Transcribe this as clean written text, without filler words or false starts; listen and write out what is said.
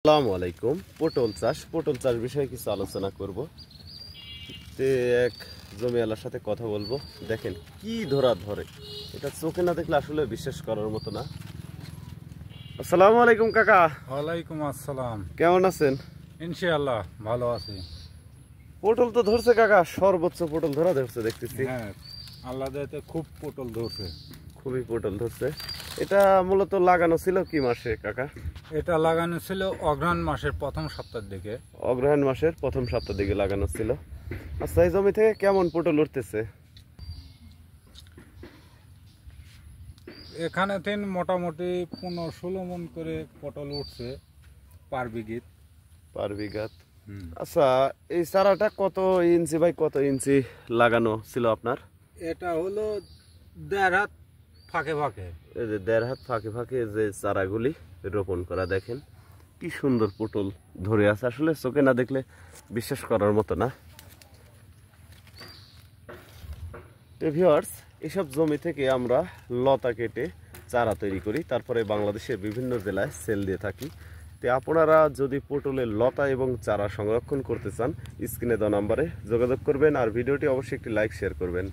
আসসালামু আলাইকুম। পটল চাষ বিষয়ে কিছু আলোচনা করব। এক জমিওয়ালার সাথে কথা বলবো। দেখেন কি ধরে এটা চোখে না দেখলে আসলে বিশ্বাস করার মতো না। আসসালামু আলাইকুম কাকা। ওয়ালাইকুম আসসালাম। কেমন আছেন? ইনশাআল্লাহ ভালো আছি। পটল তো ধরছে কাকা, সর্বোচ্চ পটল ধরছে দেখতেছি। হ্যাঁ, আল্লাহ দয়াতে খুব পটল ধরছে। খুবই পটল ধরছে। এটা মূলত লাগানো ছিল কি মাসে কাকা? এটা লাগানো ছিল অগ্রহায়ণ মাসের প্রথম সপ্তাহের দিকে। অগ্রহায়ণ মাসের প্রথম সপ্তাহ দিকে লাগানো ছিল। আচ্ছা, এই জমি থেকে কেমন পটল উঠতেছে? এখানে তিন মোটামুটি 15-16 মন করে পটল উঠছে পার বিঘাত। আচ্ছা, এই চারাটা কত ইঞ্চি বাই কত ইঞ্চি লাগানো ছিল আপনার? এটা হলো 1.5 হাত ফাঁকে ফাঁকে। এই যে 1.5 হাত ফাঁকে ফাঁকে যে চারাগুলি রোপণ করা, দেখেন কি সুন্দর পটল ধরে আছে, আসলে চোখে না দেখলে বিশ্বাস করার মতো না। ভিউয়ার্স, এসব জমি থেকে আমরা লতা কেটে চারা তৈরি করি, তারপরে বাংলাদেশের বিভিন্ন জেলায় সেল দিয়ে থাকি। তো আপনারা যদি পটলের লতা এবং চারা সংরক্ষণ করতে চান, স্ক্রিনে দেওয়া নম্বরে যোগাযোগ করবেন আর ভিডিওটি অবশ্যই একটি লাইক শেয়ার করবেন।